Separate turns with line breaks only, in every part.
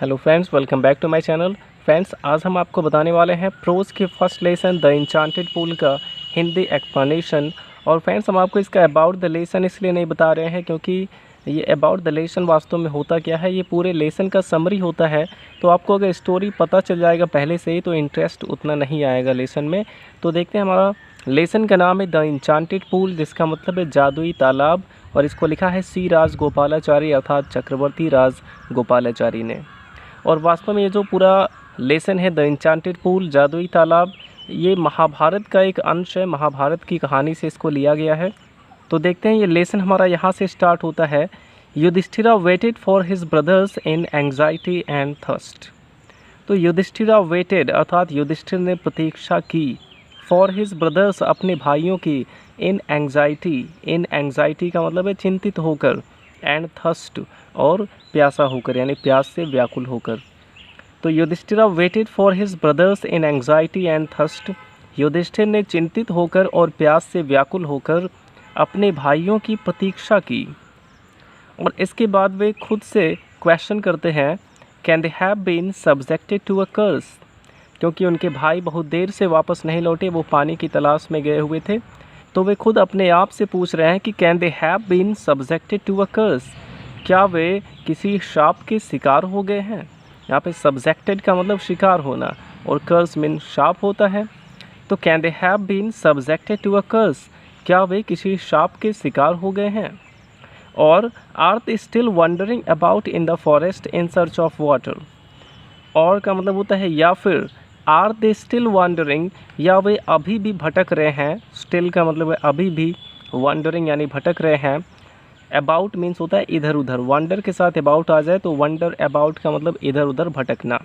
Hello friends, welcome back to my channel. Friends, आज हम आपको बताने वाले हैं प्रोज के first lesson the enchanted pool का हिंदी एक्सप्लेनेशन। और फ्रेंड्स, हम आपको इसका अबाउट द लेसन इसलिए नहीं बता रहे हैं क्योंकि ये अबाउट द लेसन वास्तव में होता क्या है, ये पूरे लेसन का समरी होता है। तो आपको अगर स्टोरी पता चल जाएगा पहले से ही तो इंटरेस्ट उतना नहीं आएगा लेसन में। तो देखते हैं, हमारा लेसन का नाम है द इंचांटेड पूल, जिसका मतलब है जादुई तालाब, और इसको लिखा है सी राज गोपालाचारी अर्थात चक्रवर्ती राज गोपालाचारी ने। और वास्तव में ये जो पूरा लेसन है द इंचांटेड पूल जादुई तालाब, ये महाभारत का एक अंश है, महाभारत की कहानी से इसको लिया गया है। तो देखते हैं, ये लेसन हमारा यहाँ से स्टार्ट होता है। Yudhishthira waited for his brothers in anxiety and thirst. तो युधिष्ठिरा वेटेड अर्थात युधिष्ठिर ने प्रतीक्षा की, फॉर हिज ब्रदर्स अपने भाइयों की, इन एंग्जाइटी का मतलब है चिंतित होकर, एंड थर्स्ट और प्यासा होकर यानी प्यास से व्याकुल होकर। तो Yudhishthira waited for his brothers in anxiety and thirst. Yudhishthir ने चिंतित होकर और प्यास से व्याकुल होकर अपने भाइयों की प्रतीक्षा की। और इसके बाद वे खुद से क्वेश्चन करते हैं, can they have been subjected to a curse. क्योंकि उनके भाई बहुत देर से वापस नहीं लौटे, वो पानी की तलाश में गए हुए थे। तो वे खुद अपने आप से पूछ रहे हैं कि can they have been subjected to a curse, क्या वे किसी शाप के शिकार हो गए हैं। यहाँ पे सब्जेक्टेड का मतलब शिकार होना और कर्स मीन शाप होता है। तो can they have been subjected to a curse, क्या वे किसी शाप के शिकार हो गए हैं। Or are they still wandering about in the forest in search of water. और का मतलब होता है या फिर, आर दे स्टिल वंडरिंग, या वे अभी भी भटक रहे हैं। स्टिल का मतलब है अभी भी, वंडरिंग यानी भटक रहे हैं। अबाउट मीन्स होता है इधर उधर, वंडर के साथ अबाउट आ जाए तो वंडर अबाउट का मतलब इधर उधर भटकना।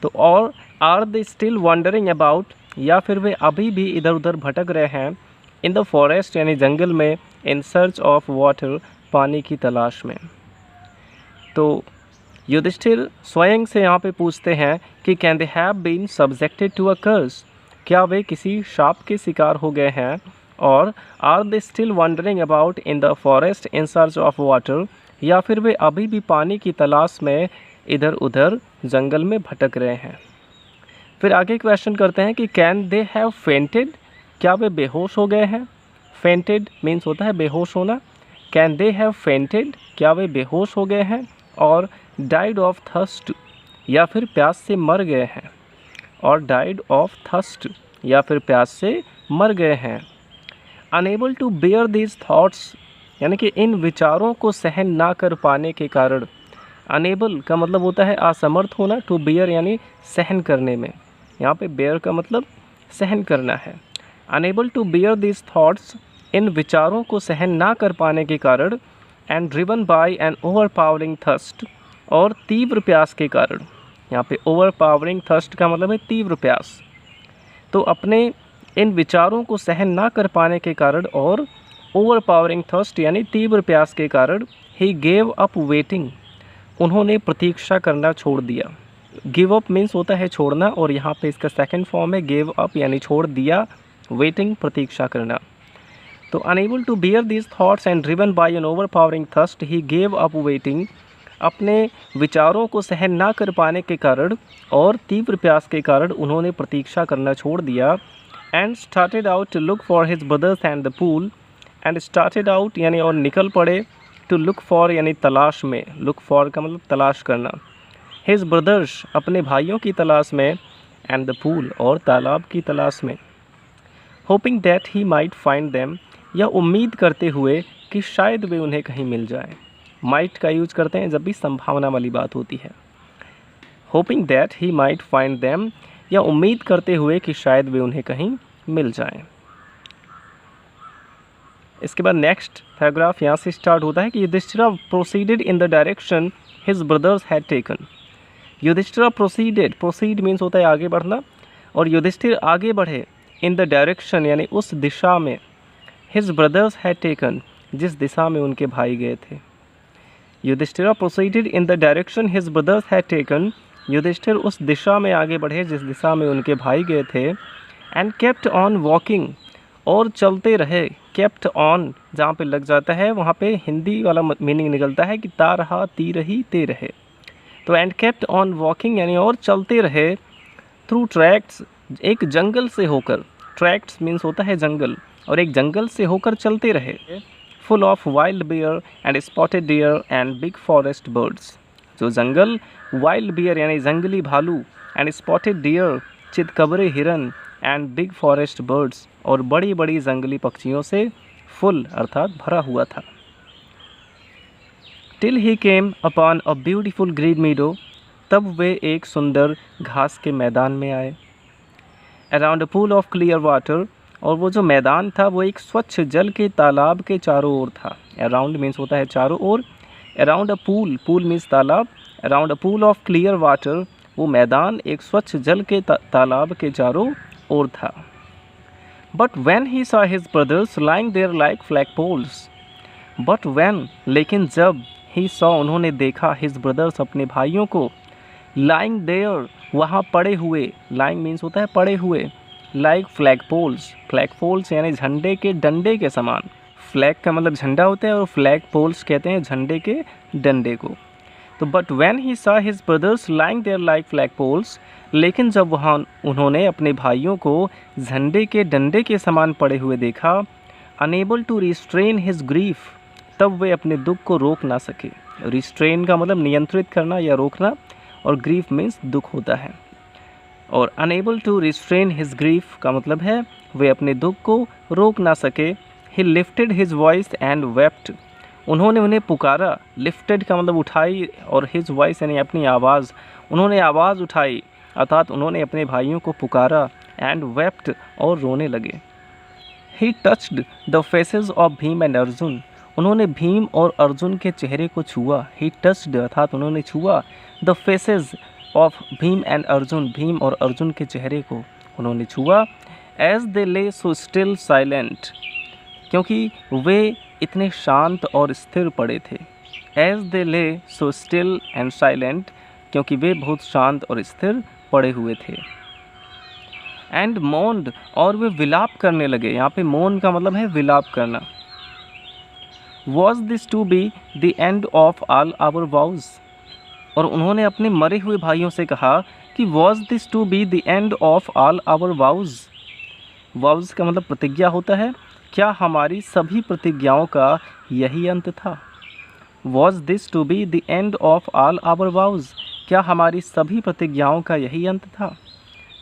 तो or are they still wandering about, या फिर वे अभी भी इधर उधर भटक रहे हैं, इन द फॉरेस्ट यानी जंगल में, इन सर्च ऑफ वाटर पानी की तलाश में। तो युधिष्ठिर स्वयं से यहाँ पे पूछते हैं कि can they have been subjected to a curse, क्या वे किसी शाप के शिकार हो गए हैं। Or are they still wandering about in the forest in search of water, या फिर वे अभी भी पानी की तलाश में इधर उधर जंगल में भटक रहे हैं। फिर आगे क्वेश्चन करते हैं कि कैन दे हैव फेंटेड, क्या वे बेहोश हो गए हैं। फेंटेड मीन्स होता है बेहोश होना। कैन दे हैव फेंटेड, क्या वे बेहोश हो गए हैं। और डाइड ऑफ थर्स्ट, या फिर प्यास से मर गए हैं। और डाइड ऑफ थर्स्ट, या फिर प्यास से मर गए हैं। Unable to bear these thoughts, यानी कि इन विचारों को सहन ना कर पाने के कारण। अनेबल का मतलब होता है असमर्थ होना, टू बेयर यानी सहन करने में, यहाँ पे बेयर का मतलब सहन करना है। Unable to bear these thoughts, इन विचारों को सहन ना कर पाने के कारण। And driven by an overpowering thirst, और तीव्र प्यास के कारण। यहाँ पे ओवर पावरिंग थर्स्ट का मतलब है तीव्र प्यास। तो अपने इन विचारों को सहन ना कर पाने के कारण और ओवर पावरिंग थर्स्ट यानी तीव्र प्यास के कारण, ही गेव अप वेटिंग, उन्होंने प्रतीक्षा करना छोड़ दिया। गिव अप मीन्स होता है छोड़ना, और यहाँ पे इसका सेकंड फॉर्म है गिव अप यानी छोड़ दिया, वेटिंग प्रतीक्षा करना। तो unable to bear these thoughts and driven by an overpowering thirst, he gave up waiting, अपने विचारों को सहन ना कर पाने के कारण और तीव्र प्यास के कारण उन्होंने प्रतीक्षा करना छोड़ दिया। And started out to look for his brothers and the pool, and started out यानी और निकल पड़े, टू लुक फॉर यानी तलाश में, लुक फॉर का मतलब तलाश करना, हिज ब्रदर्स अपने भाइयों की तलाश में, एंड द पूल और तालाब की तलाश में। Hoping that he might find them, या उम्मीद करते हुए कि शायद वे उन्हें कहीं मिल जाए। माइट का यूज करते हैं जब भी संभावना वाली बात होती है। Hoping that he might find them, या उम्मीद करते हुए कि शायद वे उन्हें कहीं मिल जाएं। इसके बाद नेक्स्ट पैराग्राफ यहाँ से स्टार्ट होता है कि Yudhishthira proceeded in the direction his brothers had taken. Yudhishthira proceeded, proceed means होता है आगे बढ़ना, और युधिष्ठिर आगे बढ़े, इन द डायरेक्शन यानी उस दिशा में, हिज ब्रदर्स हैड टेकन जिस दिशा में उनके भाई गए थे। Yudhishthira proceeded in the direction his brothers had taken, Yudhishthir उस दिशा में आगे बढ़े जिस दिशा में उनके भाई गए थे। एंड केप्ट ऑन वॉकिंग, और चलते रहे। केप्ट ऑन जहाँ पे लग जाता है वहाँ पे हिंदी वाला मीनिंग निकलता है कि ता रहा ती रही ते रहे। तो एंड केप्ट ऑन वॉकिंग यानी और चलते रहे थ्रू ट्रैक्ट्स, एक जंगल से होकर, ट्रैक्ट्स मीन्स होता है जंगल, और एक जंगल से होकर चलते रहे, full of wild bear and spotted deer and big forest birds. जो जंगल वाइल्ड बियर यानी जंगली भालू एंड स्पॉटेड डियर चितकबरे हिरन एंड बिग फॉरेस्ट बर्ड्स और बड़ी बड़ी जंगली पक्षियों से फुल अर्थात भरा हुआ था। Till he came upon a beautiful green मीडो, तब वे एक सुंदर घास के मैदान में आए। Around a pool of clear water, और वो जो मैदान था वो एक स्वच्छ जल के तालाब के चारों ओर था। अराउंड मीन्स होता है चारों ओर, around a pool, pool means तालाब, around a pool of clear water, वो मैदान एक स्वच्छ जल के तालाब के चारों ओर था। But when he saw his brothers lying there like flag poles, but when लेकिन जब, ही सॉ उन्होंने देखा, हिज ब्रदर्स अपने भाइयों को, लाइंग देयर वहाँ पड़े हुए, लाइंग मीन्स होता है पड़े हुए, like flag poles, flag poles यानी झंडे के डंडे के समान, फ्लैग का मतलब झंडा होता है और फ्लैग पोल्स कहते हैं झंडे के डंडे को। तो but when he saw his brothers lying there like flag poles, लेकिन जब वहाँ उन्होंने अपने भाइयों को झंडे के डंडे के समान पड़े हुए देखा, unable to restrain his grief, तब वे अपने दुख को रोक ना सके। रिस्ट्रेन का मतलब नियंत्रित करना या रोकना, और ग्रीफ मीन्स दुख होता है, और unable to restrain his grief का मतलब है वे अपने दुख को रोक ना सके। ही lifted his voice and wept, उन्होंने उन्हें पुकारा, लिफ्टेड का मतलब उठाई, और हिज वॉइस यानी अपनी आवाज़, उन्होंने आवाज़ उठाई अर्थात उन्होंने अपने भाइयों को पुकारा, एंड वेप्ट और रोने लगे। ही touched the faces of Bhim and Arjun, उन्होंने भीम और अर्जुन के चेहरे को छुआ। ही टच्ड अर्थात उन्होंने छुआ, the faces of Bhim and Arjun, Bhim और अर्जुन के चेहरे को उन्होंने छुआ। एज दे ले सो स्टिल साइलेंट, क्योंकि वे इतने शांत और स्थिर पड़े थे। एज दे ले सो स्टिल एंड साइलेंट, क्योंकि वे बहुत शांत और स्थिर पड़े हुए थे। एंड मोन्ड, और वे विलाप करने लगे, यहाँ पे मोन का मतलब है विलाप करना। Was this to be the end of all our vows, और उन्होंने अपने मरे हुए भाइयों से कहा कि was this to be the end of all our vows, vows का मतलब प्रतिज्ञा होता है, क्या हमारी सभी प्रतिज्ञाओं का यही अंत था। Was this to be the end of all our vows, क्या हमारी सभी प्रतिज्ञाओं का यही अंत था।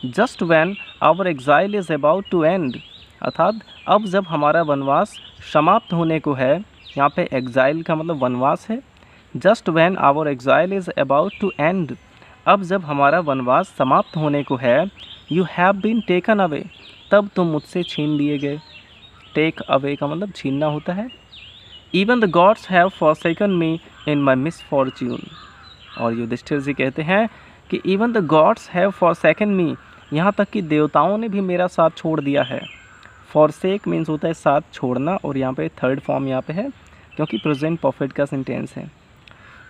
Just when our exile is about to end, अर्थात अब जब हमारा वनवास समाप्त होने को है, यहाँ पे एग्जाइल का मतलब वनवास है। Just when our exile is about to end, अब जब हमारा वनवास समाप्त होने को है, you have been taken away, तब तुम मुझसे छीन लिए गए। टेक अवे का मतलब छीनना होता है। Even the gods have forsaken me in my misfortune, और युधिष्ठिर जी कहते हैं कि even the gods have forsaken me, यहाँ तक कि देवताओं ने भी मेरा साथ छोड़ दिया है। फॉरसेक मीन्स होता है साथ छोड़ना, और यहाँ पे थर्ड फॉर्म यहाँ पे है क्योंकि प्रेजेंट परफेक्ट का सेंटेंस है।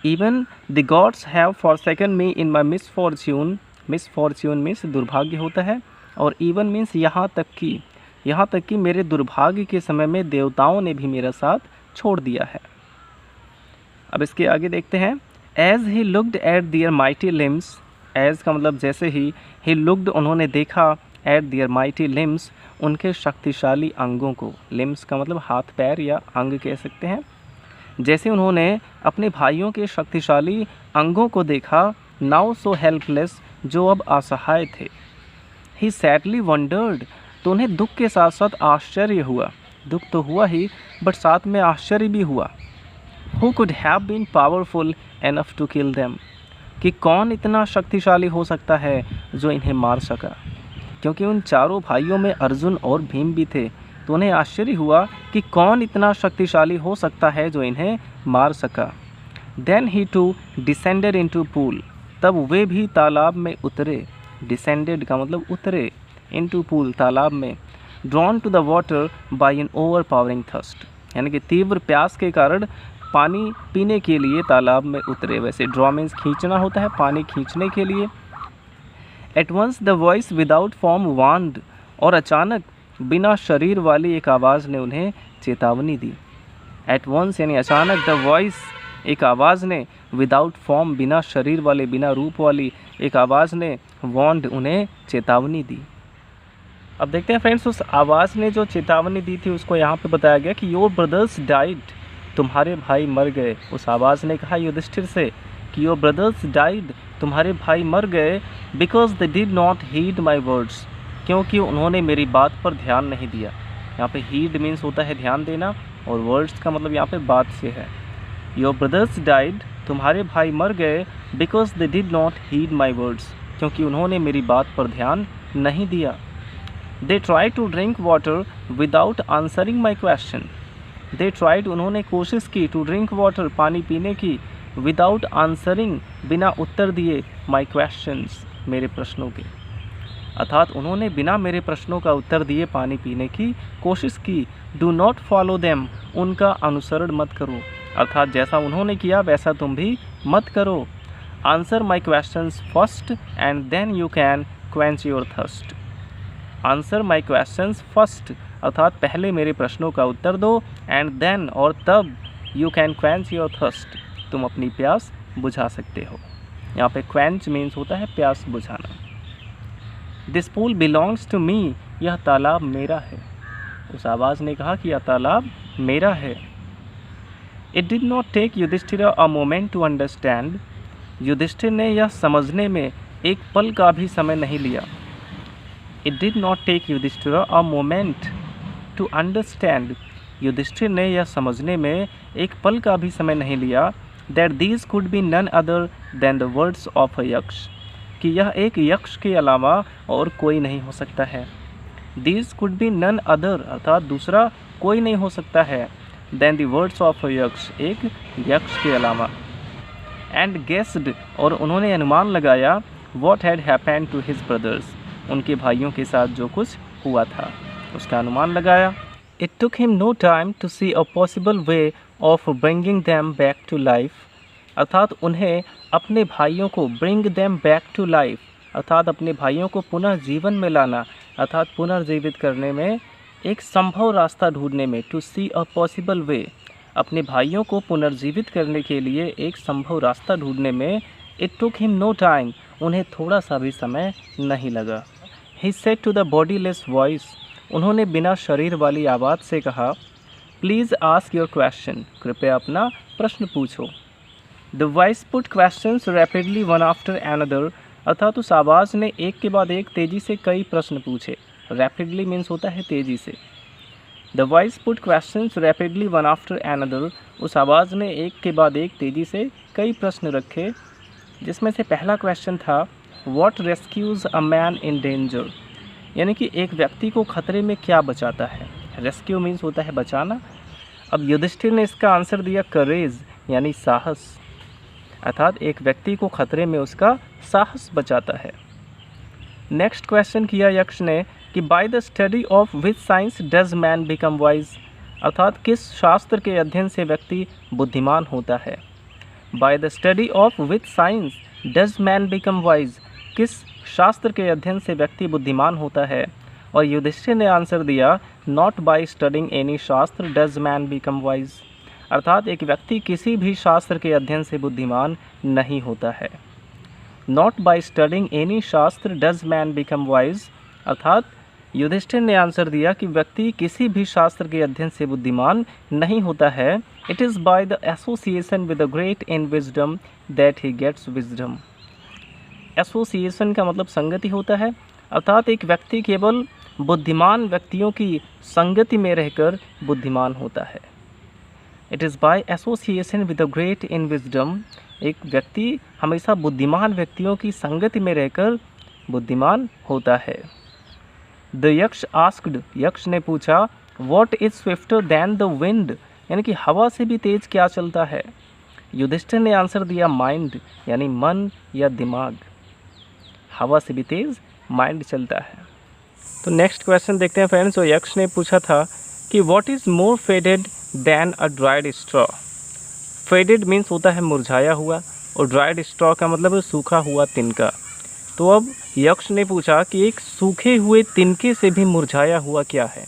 Even the gods have forsaken me in my misfortune, misfortune means दुर्भाग्य होता है, और इवन मीन्स यहाँ तक कि मेरे दुर्भाग्य के समय में देवताओं ने भी मेरा साथ छोड़ दिया है। अब इसके आगे देखते हैं। As he looked at their mighty limbs, as का मतलब जैसे ही लुक्ड उन्होंने देखा, एट दियर माइटी लिम्स उनके शक्तिशाली अंगों को, लिम्स का मतलब हाथ पैर या अंग कह सकते हैं। जैसे उन्होंने अपने भाइयों के शक्तिशाली अंगों को देखा, नाउ सो हेल्पलेस, जो अब असहाय थे। ही सैडली वंडर्ड, तो उन्हें दुख के साथ साथ आश्चर्य हुआ, दुख तो हुआ ही बट साथ में आश्चर्य भी हुआ। Who could have been powerful enough to kill them, कि कौन इतना शक्तिशाली हो सकता है जो इन्हें मार सका। क्योंकि उन चारों भाइयों में अर्जुन और भीम भी थे, तो उन्हें आश्चर्य हुआ कि कौन इतना शक्तिशाली हो सकता है जो इन्हें मार सका। Then he too descended into pool, तब वे भी तालाब में उतरे। डिसेंडेड का मतलब उतरे, इनटू पूल तालाब में। Drawn to the water by an overpowering thirst, यानी कि तीव्र प्यास के कारण पानी पीने के लिए तालाब में उतरे। वैसे ड्रॉ मीन्स खींचना होता है, पानी खींचने के लिए। At once the voice without form warned, और अचानक बिना शरीर वाली एक आवाज़ ने उन्हें चेतावनी दी। एट वंस यानी अचानक, द वॉइस एक आवाज़ ने, विदाउट फॉर्म बिना शरीर वाले, बिना रूप वाली एक आवाज़ ने, वॉन्ड उन्हें चेतावनी दी। अब देखते हैं फ्रेंड्स, उस आवाज़ ने जो चेतावनी दी थी उसको यहाँ पे बताया गया कि योर ब्रदर्स डाइड, तुम्हारे भाई मर गए। उस आवाज़ ने कहा युधिष्ठिर से कि योर ब्रदर्स डाइड, तुम्हारे भाई मर गए, because they did not heed my words, क्योंकि उन्होंने मेरी बात पर ध्यान नहीं दिया। यहाँ पे हीड मीन्स होता है ध्यान देना, और वर्ड्स का मतलब यहाँ पे बात से है। योर ब्रदर्स डाइड, तुम्हारे भाई मर गए, because they did not heed my words, क्योंकि उन्होंने मेरी बात पर ध्यान नहीं दिया। They try to drink water without answering my question, they tried, उन्होंने कोशिश की, टू ड्रिंक वाटर, पानी पीने की, विदाउट आंसरिंग, बिना उत्तर दिए, माई क्वेश्चंस, मेरे प्रश्नों के। अर्थात उन्होंने बिना मेरे प्रश्नों का उत्तर दिए पानी पीने की कोशिश की। डू नॉट फॉलो देम, उनका अनुसरण मत करो, अर्थात जैसा उन्होंने किया वैसा तुम भी मत करो। Answer my questions first and then you can quench your thirst, answer my questions first, अर्थात पहले मेरे प्रश्नों का उत्तर दो, एंड देन, और तब, you can quench your thirst, तुम अपनी प्यास बुझा सकते हो। यहाँ पे क्वेंच मीन्स होता है प्यास बुझाना। This pool belongs to me, यह तालाब मेरा है। उस आवाज़ ने कहा कि यह तालाब मेरा है। It did not take Yudhishthira a moment to understand, Yudhishthira ने यह समझने में एक पल का भी समय नहीं लिया। It did not take Yudhishthira a moment to understand, Yudhishthira ने यह समझने में एक पल का भी समय नहीं लिया, that these could be none other than the words of a yaksha, कि यह एक यक्ष के अलावा और कोई नहीं हो सकता है। These could be none other, अर्थात दूसरा कोई नहीं हो सकता है, than the words of a yaksha, एक यक्ष के अलावा। एंड गेस्ड, और उन्होंने अनुमान लगाया, what had happened to his brothers, उनके भाइयों के साथ जो कुछ हुआ था उसका अनुमान लगाया। It took him no time to see a possible way of bringing them back to life, अर्थात उन्हें अपने भाइयों को, bring them back to life, अर्थात अपने भाइयों को पुनः जीवन में लाना, अर्थात पुनर्जीवित करने में एक संभव रास्ता ढूंढने में, टू सी अ पॉसिबल वे, अपने भाइयों को पुनर्जीवित करने के लिए एक संभव रास्ता ढूंढने में, it took him no time, उन्हें थोड़ा सा भी समय नहीं लगा। He said to the bodiless voice, उन्होंने बिना शरीर वाली आवाज़ से कहा, प्लीज़ आस्क योर क्वेश्चन, कृपया अपना प्रश्न पूछो। The voice put questions rapidly one after another, अर्थात उस आवाज़ ने एक के बाद एक तेज़ी से कई प्रश्न पूछे। रैपिडली मीन्स होता है तेज़ी से। The voice put questions rapidly one after another, उस आवाज़ ने एक के बाद एक तेज़ी से कई प्रश्न रखे, जिसमें से पहला क्वेश्चन था, what rescues a man in danger, यानी कि एक व्यक्ति को खतरे में क्या बचाता है। रेस्क्यू मीन्स होता है बचाना। अब युधिष्ठिर ने इसका आंसर दिया करेज, यानी साहस, अर्थात एक व्यक्ति को खतरे में उसका साहस बचाता है। नेक्स्ट क्वेश्चन किया यक्ष ने कि by the study of which science does man become wise, अर्थात किस शास्त्र के अध्ययन से व्यक्ति बुद्धिमान होता है। By the study of which science does man become wise, किस शास्त्र के अध्ययन से व्यक्ति बुद्धिमान होता है। और युधिष्ठिर ने आंसर दिया, नॉट बाय स्टडिंग एनी शास्त्र डज मैन बिकम वाइज, अर्थात एक व्यक्ति किसी भी शास्त्र के अध्ययन से बुद्धिमान नहीं होता है। नॉट बाय स्टडिंग एनी शास्त्र डज मैन बिकम वाइज, अर्थात युधिष्ठिर ने आंसर दिया कि व्यक्ति किसी भी शास्त्र के अध्ययन से बुद्धिमान नहीं होता है। It is by the association with the great in wisdom that he gets wisdom, association का मतलब संगति होता है, अर्थात एक व्यक्ति केवल बुद्धिमान व्यक्तियों की संगति में रहकर बुद्धिमान होता है। It is bye association with the great in wisdom, एक व्यक्ति हमेशा बुद्धिमान व्यक्तियों की संगति में रहकर बुद्धिमान होता है। द यक्ष आस्क्ड, यक्ष ने पूछा, what is swifter than the wind, यानी कि हवा से भी तेज क्या चलता है। युधिष्ठिर ने आंसर दिया माइंड, यानी मन या दिमाग, हवा से भी तेज माइंड चलता है। तो नेक्स्ट क्वेश्चन देखते हैं फ्रेंड्स। तो यक्ष ने पूछा था कि what is more faded then a dried straw, faded means होता है मुरझाया हुआ, और ड्राइड स्ट्रॉ का मतलब है सूखा हुआ तिनका। तो अब यक्ष ने पूछा कि एक सूखे हुए तिनके से भी मुरझाया हुआ क्या है।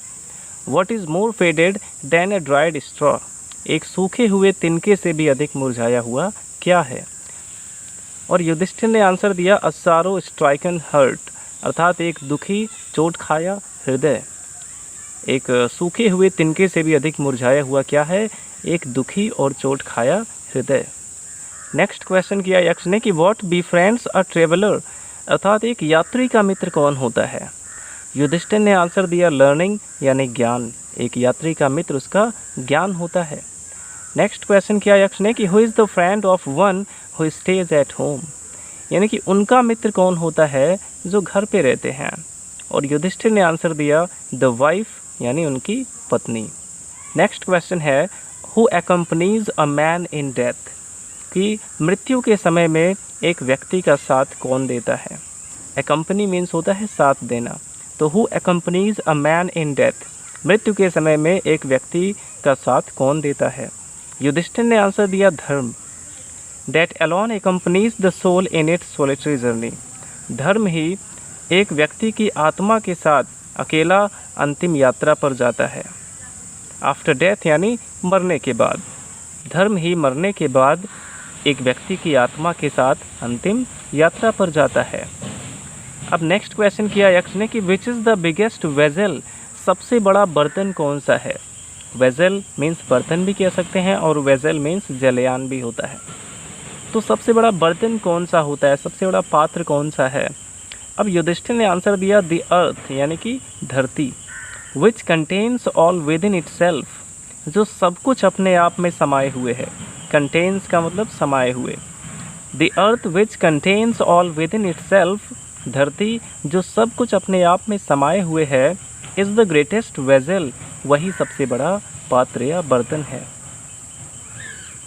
What is more faded then a dried straw, एक सूखे हुए तिनके से भी अधिक मुरझाया हुआ क्या है? और युधिष्ठिर ने आंसर दिया अ सारो स्ट्राइकन हर्ट, अर्थात एक दुखी चोट खाया हृदय। एक सूखे हुए तिनके से भी अधिक मुरझाया हुआ क्या है? एक दुखी और चोट खाया हृदय। नेक्स्ट क्वेश्चन किया यक्ष ने कि व्हाट बिफ्रेंड्स अ ट्रेवलर, अर्थात एक यात्री का मित्र कौन होता है? युधिष्ठिर ने आंसर दिया लर्निंग यानी ज्ञान, एक यात्री का मित्र उसका ज्ञान होता है। नेक्स्ट क्वेश्चन किया यक्ष ने कि who is the friend of one who stays at home, यानी कि उनका मित्र कौन होता है जो घर पे रहते हैं? और युधिष्ठिर ने आंसर दिया द वाइफ, यानी उनकी पत्नी। नेक्स्ट क्वेश्चन है who accompanies a man in death, कि मृत्यु के समय में एक व्यक्ति का साथ कौन देता है? एकम्पनी मीन्स होता है साथ देना, तो who accompanies a man in death, मृत्यु के समय में एक व्यक्ति का साथ कौन देता है? युधिष्ठिर ने आंसर दिया धर्म, that alone accompanies the soul in its solitary journey, धर्म ही एक व्यक्ति की आत्मा के साथ अकेला अंतिम यात्रा पर जाता है। आफ्टर डेथ यानी मरने के बाद, धर्म ही मरने के बाद एक व्यक्ति की आत्मा के साथ अंतिम यात्रा पर जाता है। अब नेक्स्ट क्वेश्चन किया यक्ष ने कि which is the biggest vessel, सबसे बड़ा बर्तन कौन सा है? वेजल मीन्स बर्तन भी कह सकते हैं और वेजल मीन्स जलयान भी होता है। तो सबसे बड़ा बर्तन कौन सा होता है, सबसे बड़ा पात्र कौन सा है? अब युधिष्ठिर ने आंसर दिया द अर्थ, यानी कि धरती, which contains all with in itself, जो सब कुछ अपने आप में समाये हुए है। कंटेन्स का मतलब समाये हुए। The earth which contains all with in itself, धरती जो सब कुछ अपने आप में समाये हुए है, इज़ द ग्रेटेस्ट वेजल, वही सबसे बड़ा पात्र या बर्तन है।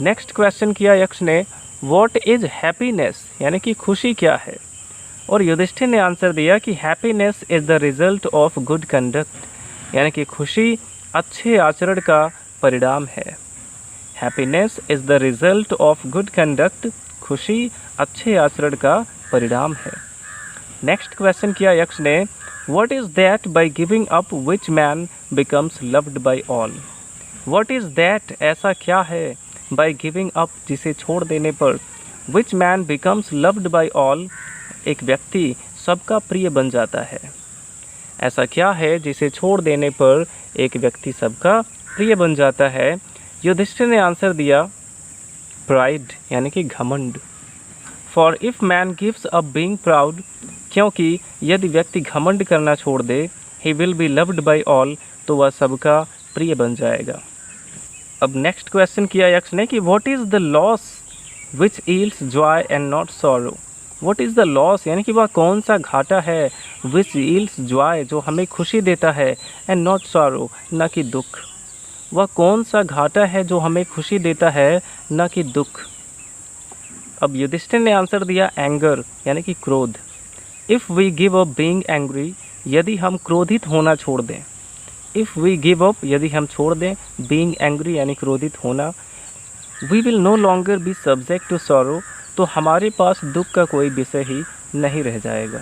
नेक्स्ट क्वेश्चन किया यक्ष ने व्हाट इज़ हैप्पीनेस, यानी कि खुशी क्या है? और युधिष्ठिर ने आंसर दिया कि happiness is the result of good conduct, यानी कि खुशी अच्छे आचरण का परिणाम है। Happiness is the result of good conduct, खुशी अच्छे आचरण का परिणाम है। नेक्स्ट क्वेश्चन किया यक्ष ने what is that by giving up which man becomes loved by all, what is that ऐसा क्या है बाय गिविंग अप जिसे छोड़ देने पर, which man becomes loved by all, एक व्यक्ति सबका प्रिय बन जाता है। ऐसा क्या है जिसे छोड़ देने पर एक व्यक्ति सबका प्रिय बन जाता है? युधिष्ठिर ने आंसर दिया प्राइड, यानी कि घमंड। For if man gives up being proud, क्योंकि यदि व्यक्ति घमंड करना छोड़ दे, he will be loved by all, तो वह सबका प्रिय बन जाएगा। अब नेक्स्ट क्वेश्चन किया यक्ष ने कि what is the loss which yields joy and not sorrow, what is the loss, यानी कि वह कौन सा घाटा है, विच ईल्स जॉय जो हमें खुशी देता है, एंड नॉट सॉरो न कि दुख, वह कौन सा घाटा है जो हमें खुशी देता है न कि दुख? अब युधिष्ठिर ने आंसर दिया एंगर, यानी कि क्रोध। If we give up being angry, यदि हम क्रोधित होना छोड़ दें, इफ़ वी गिव अप यदि हम छोड़ दें, बीइंग एंग्री यानी क्रोधित होना, we will no longer be subject to sorrow, तो हमारे पास दुख का कोई विषय ही नहीं रह जाएगा।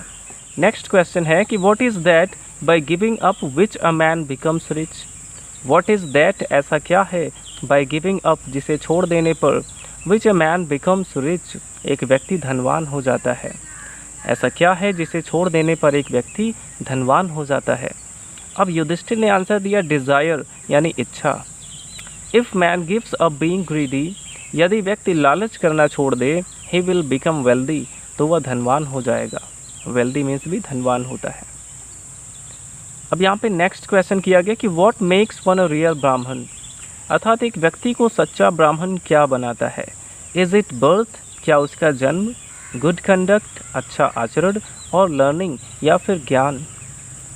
नेक्स्ट क्वेश्चन है कि what is that by giving up which a man becomes rich, what is that ऐसा क्या है बाय गिविंग अप जिसे छोड़ देने पर, विच अ मैन बिकम्स रिच एक व्यक्ति धनवान हो जाता है। ऐसा क्या है जिसे छोड़ देने पर एक व्यक्ति धनवान हो जाता है? अब युधिष्ठिर ने आंसर दिया डिज़ायर, यानी इच्छा। If man gives up being greedy, यदि व्यक्ति लालच करना छोड़ दे, ही विल बिकम वेल्दी, तो वह धनवान हो जाएगा। वेल्दी मीन्स भी धनवान होता है। अब यहाँ पे नेक्स्ट क्वेश्चन किया गया कि what makes one a real ब्राह्मण, अर्थात एक व्यक्ति को सच्चा ब्राह्मण क्या बनाता है? इज़ इट बर्थ, क्या उसका जन्म, गुड कंडक्ट अच्छा आचरण, और लर्निंग या फिर ज्ञान?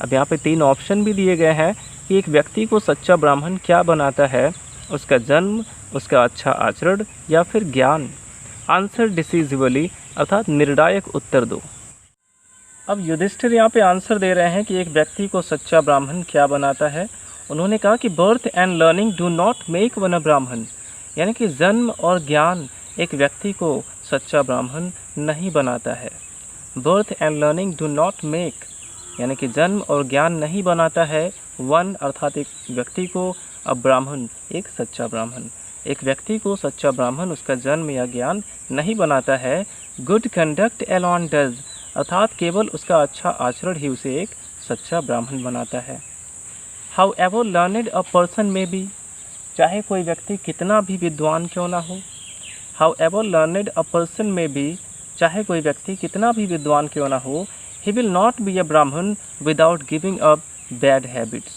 अब यहाँ पे 3 ऑप्शन भी दिए गए हैं कि एक व्यक्ति को सच्चा ब्राह्मण क्या बनाता है, उसका जन्म, उसका अच्छा आचरण या फिर ज्ञान। आंसर डिसिसिवली, अर्थात निर्णायक उत्तर दो। अब युधिष्ठिर यहाँ पे आंसर दे रहे हैं कि एक व्यक्ति को सच्चा ब्राह्मण क्या बनाता है। उन्होंने कहा कि birth and learning do not make one a Brahmin, यानी कि जन्म और ज्ञान एक व्यक्ति को सच्चा ब्राह्मण नहीं बनाता है। Birth and learning do not make, यानी कि जन्म और ज्ञान नहीं बनाता है वन, अर्थात एक व्यक्ति को, अब ब्राह्मण एक सच्चा ब्राह्मण। एक व्यक्ति को सच्चा ब्राह्मण उसका जन्म या ज्ञान नहीं बनाता है। गुड कंडक्ट एलोन डज, अर्थात केवल उसका अच्छा आचरण ही उसे एक सच्चा ब्राह्मण बनाता है। However learned a person may be, चाहे कोई व्यक्ति कितना भी विद्वान क्यों ना हो। However learned a person may be, चाहे कोई व्यक्ति कितना भी विद्वान क्यों ना हो। He will not be a Brahmin without giving up bad habits,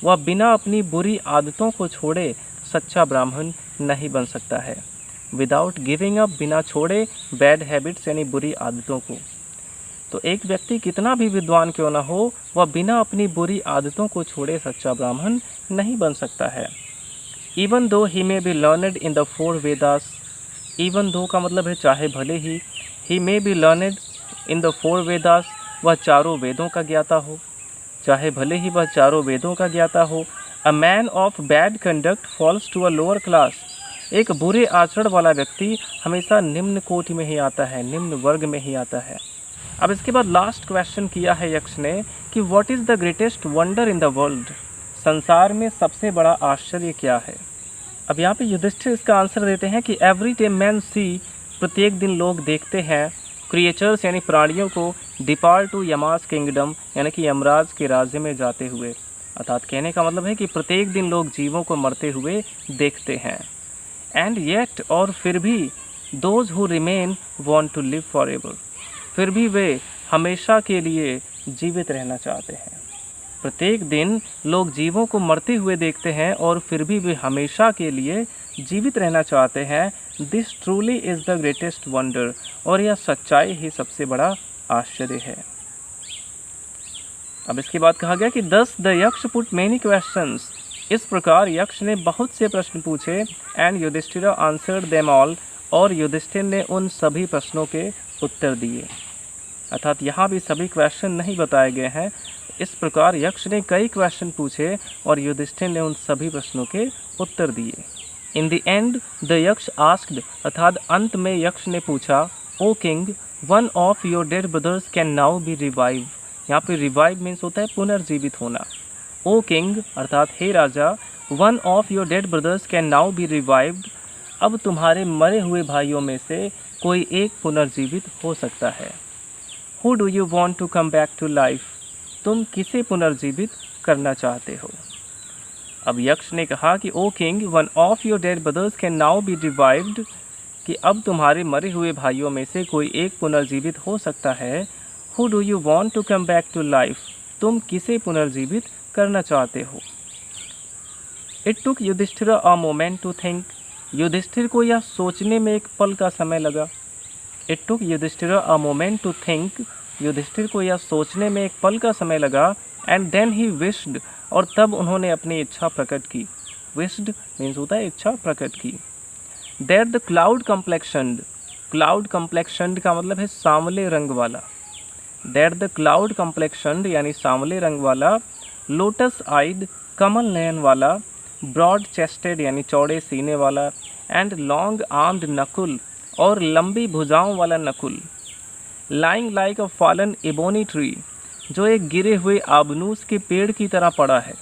वह बिना अपनी बुरी आदतों को छोड़े सच्चा ब्राह्मण नहीं बन सकता है। विदाउट गिविंग अप, बिना छोड़े बैड हैबिट्स यानी बुरी आदतों को। तो एक व्यक्ति कितना भी विद्वान क्यों ना हो, वह बिना अपनी बुरी आदतों को छोड़े सच्चा ब्राह्मण नहीं बन सकता है। Even though he may be learned in the 4 Vedas, even though का मतलब है चाहे भले ही may be learned in the 4 Vedas, वह चारों वेदों का ज्ञाता हो, चाहे भले ही वह चारों वेदों का ज्ञाता हो। A man of bad conduct falls to a lower class, एक बुरे आचरण वाला व्यक्ति हमेशा निम्न कोटि में ही आता है, निम्न वर्ग में ही आता है। अब इसके बाद लास्ट क्वेश्चन किया है यक्ष ने कि what is the greatest wonder in the world, संसार में सबसे बड़ा आश्चर्य क्या है। अब यहाँ पे युधिष्ठिर इसका आंसर देते हैं कि एवरी डे मैन सी, प्रत्येक दिन लोग देखते हैं, क्रिएचर्स यानी प्राणियों को, डिपार्ट टू यमास किंगडम यानी कि यमराज के राज्य में जाते हुए, अर्थात कहने का मतलब है कि प्रत्येक दिन लोग जीवों को मरते हुए देखते हैं। एंड येट, और फिर भी, those who remain want to live for ever, फिर भी वे हमेशा के लिए जीवित रहना चाहते हैं। प्रत्येक दिन लोग जीवों को मरते हुए देखते हैं और फिर भी वे हमेशा के लिए जीवित रहना चाहते हैं। This truly is the greatest wonder, और यह सच्चाई ही सबसे बड़ा आश्चर्य है। अब इसके बाद कहा गया कि दस द यक्ष पुट मेनी क्वेश्चंस, इस प्रकार यक्ष ने बहुत से प्रश्न पूछे। And Yudhishthira answered them all, और युधिष्ठिर ने उन सभी प्रश्नों के उत्तर दिए। अर्थात यहाँ भी सभी क्वेश्चन नहीं बताए गए हैं। इस प्रकार यक्ष ने कई क्वेश्चन पूछे और युधिष्ठिर ने उन सभी प्रश्नों के उत्तर दिए। In the end the Yaksha asked, अर्थात अंत में यक्ष ने पूछा, O king, one of your dead brothers can now be revive. यहाँ पे रिवाइव मीन्स होता है पुनर्जीवित होना। ओ किंग अर्थात हे राजा, one of your dead brothers can now be revived, अब तुम्हारे मरे हुए भाइयों में से कोई एक पुनर्जीवित हो सकता है। Who do you want to come back to life, तुम किसे पुनर्जीवित करना चाहते हो। अब यक्ष ने कहा कि O king, one of your dead brothers can now be revived, कि अब तुम्हारे मरे हुए भाइयों में से कोई एक पुनर्जीवित हो सकता है। Who do you want to come back to life, तुम किसे पुनर्जीवित करना चाहते हो। It took Yudhishthira a moment to think, Yudhishthira को यह सोचने में एक पल का समय लगा। It took Yudhishthira a moment to think, Yudhishthira को यह सोचने में एक पल का समय लगा। एंड देन ही विश्ड, और तब उन्होंने अपनी इच्छा प्रकट की। विश्ड मीन्स होता है इच्छा प्रकट की। दैट द क्लाउड कम्प्लेक्शनड, क्लाउड कम्प्लेक्शनड का मतलब है सांवले रंग वाला। दैट द क्लाउड कम्प्लेक्शनड यानी सांवले रंग वाला, लोटस आइड कमल नयन वाला, ब्रॉड चेस्टेड यानी चौड़े सीने वाला, एंड लॉन्ग आर्म्ड नकुल, और लंबी भुजाओं वाला नकुल, लाइंग लाइक अ फॉलन एबोनी ट्री, जो एक गिरे हुए आबनूस के पेड़ की तरह पड़ा है।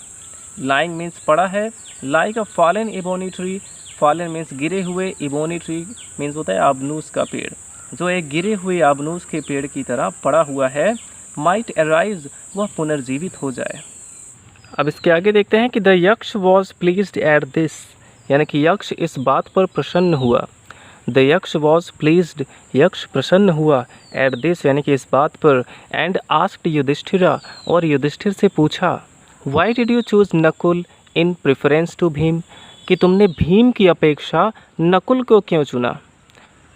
लाइंग मीन्स पड़ा है, लाइक अ fallen ebony tree, fallen means गिरे हुए, एबोनी ट्री मीन्स होता है आबनूस का पेड़, जो एक गिरे हुए आबनूस के पेड़ की तरह पड़ा हुआ है। माइट अराइज, वह पुनर्जीवित हो जाए। अब इसके आगे देखते हैं कि the Yaksha was pleased at this, यानी कि यक्ष इस बात पर प्रसन्न हुआ। द यक्ष वॉज प्लीज्ड, यक्ष प्रसन्न हुआ, एट दिस यानी कि इस बात पर। एंड आस्क्ड युधिष्ठिरा, और युधिष्ठिर से पूछा, why did you choose Nakul in preference to Bhim, कि तुमने भीम की अपेक्षा नकुल को क्यों चुना।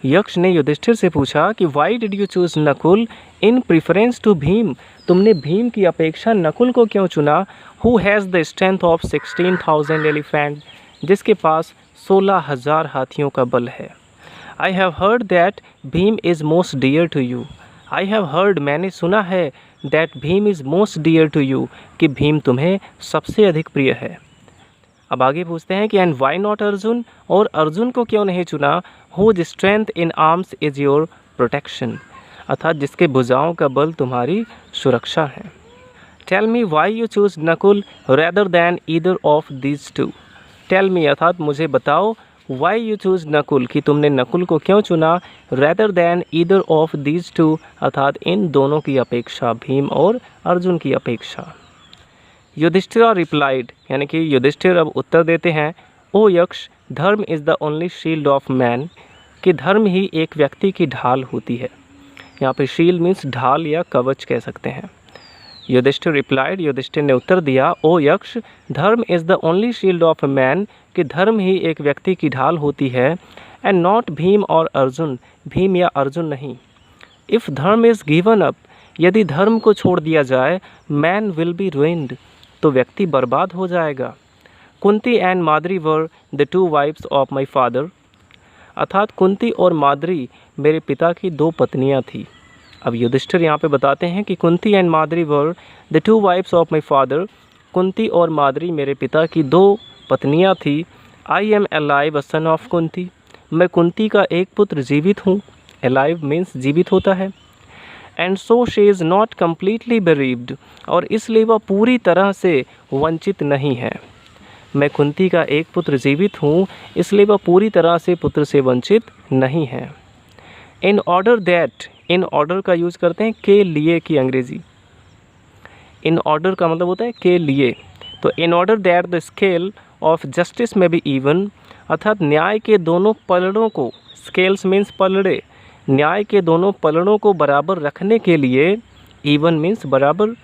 यक्ष ने युधिष्ठिर से पूछा कि why did you choose Nakul in preference to Bhim, तुमने भीम की अपेक्षा नकुल को क्यों चुना। Who has the strength of 16,000 elephant, जिसके पास 16,000 हाथियों का बल है। I have heard that Bhim is most dear to you, I have heard मैंने सुना है, that Bhim is most dear to you, कि भीम तुम्हें सबसे अधिक प्रिय है। अब आगे पूछते हैं कि एंड वाई नॉट अर्जुन, और अर्जुन को क्यों नहीं चुना। Whose strength in arms is your protection, अर्थात जिसके भुजाओं का बल तुम्हारी सुरक्षा है। Tell me why you choose Nakul rather than either of these two, tell me अर्थात मुझे बताओ, वाई यू चूज़ नकुल, कि तुमने नकुल को क्यों चुना, rather than either of these to, अर्थात इन दोनों की अपेक्षा, भीम और अर्जुन की अपेक्षा। युधिष्ठिर रिप्लाइड, यानी कि युधिष्ठिर अब उत्तर देते हैं, ओ यक्ष, धर्म is the only shield of man, कि धर्म ही एक व्यक्ति की ढाल होती है। यहाँ पे शील्ड मीन्स ढाल या कवच कह सकते हैं। युधिष्ठिर रिप्लाइड, युधिष्ठिर ने उत्तर दिया, ओ यक्ष, धर्म is the only shield of man, कि धर्म ही एक व्यक्ति की ढाल होती है, एंड नॉट भीम और अर्जुन, भीम या अर्जुन नहीं। इफ़ धर्म इज़ गिवन अप, यदि धर्म को छोड़ दिया जाए, मैन विल बी रुइंड, तो व्यक्ति बर्बाद हो जाएगा। Kunti and Madri were the two wives of my father, अर्थात कुंती और माद्री मेरे पिता की दो पत्नियां थी। अब युधिष्ठिर यहाँ पे बताते हैं कि Kunti and Madri were the two wives of my father, Kunti और माद्री मेरे पिता की दो पत्नियां थी। I am alive a son of Kunti, मैं कुंती का एक पुत्र जीवित हूँ। अलाइव मीन्स जीवित होता है। And so she is not completely bereaved, और इसलिए वह पूरी तरह से वंचित नहीं है। मैं कुंती का एक पुत्र जीवित हूँ, इसलिए वह पूरी तरह से पुत्र से वंचित नहीं है। In order that, in order का यूज़ करते हैं के लिए की अंग्रेज़ी। इन ऑर्डर का मतलब होता है के लिए। तो in order that the scale of justice में बी इवन, अर्थात न्याय के दोनों पलड़ों को, स्केल्स मीन्स पलड़े, न्याय के दोनों पलड़ों को बराबर रखने के लिए, इवन मीन्स बराबर।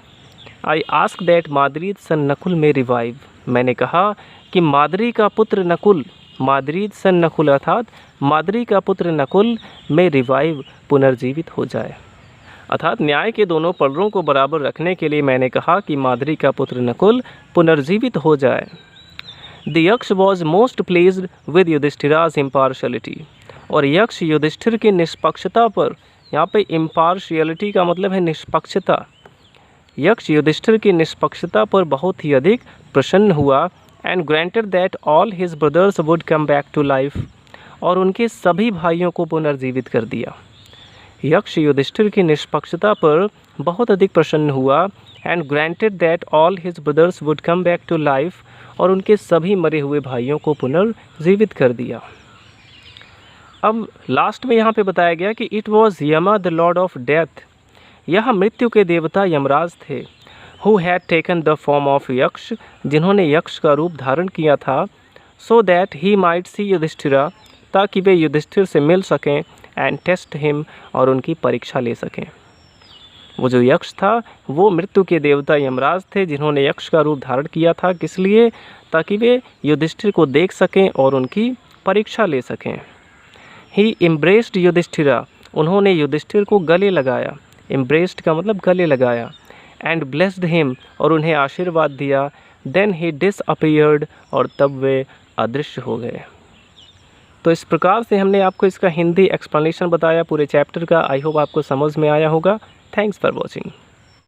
आई आस्क दैट माद्री सन नकुल में रिवाइव, मैंने कहा कि माद्री का पुत्र नकुल, माद्री सन नकुल अर्थात माद्री का पुत्र नकुल में रिवाइव, पुनर्जीवित हो जाए। अर्थात न्याय के दोनों पलड़ों को बराबर रखने के लिए मैंने कहा कि माद्री का पुत्र नकुल पुनर्जीवित हो जाए। The Yaksha was most pleased with Yudhishthira's impartiality, और यक्ष युधिष्ठिर की निष्पक्षता पर, यहाँ पे इम्पार्शियलिटी का मतलब है निष्पक्षता, यक्ष युधिष्ठिर की निष्पक्षता पर बहुत ही अधिक प्रसन्न हुआ। And granted that all his brothers would come back to life, और उनके सभी भाइयों को पुनर्जीवित कर दिया। यक्ष युधिष्ठिर की निष्पक्षता पर बहुत अधिक प्रसन्न हुआ। And granted that all his brothers would come back to life, और उनके सभी मरे हुए भाइयों को पुनर्जीवित कर दिया। अब लास्ट में यहाँ पे बताया गया कि इट वॉज यमा द लॉर्ड ऑफ डेथ, यह मृत्यु के देवता यमराज थे। Who had taken the form of यक्ष, जिन्होंने यक्ष का रूप धारण किया था। So that he might see Yudhishthira, ताकि वे युधिष्ठिर से मिल सकें। एंड टेस्ट हिम, और उनकी परीक्षा ले सकें। वो जो यक्ष था वो मृत्यु के देवता यमराज थे, जिन्होंने यक्ष का रूप धारण किया था। किस लिए? ताकि वे युधिष्ठिर को देख सकें और उनकी परीक्षा ले सकें। ही एम्ब्रेस्ड युधिष्ठिरा, उन्होंने युधिष्ठिर को गले लगाया। एम्ब्रेस्ड का मतलब गले लगाया। एंड ब्लेस्ड हिम, और उन्हें आशीर्वाद दिया। देन ही डिसअपीयर्ड, और तब वे अदृश्य हो गए। तो इस प्रकार से हमने आपको इसका हिंदी एक्सप्लेनेशन बताया पूरे चैप्टर का। आई होप आपको समझ में आया होगा। Thanks for watching.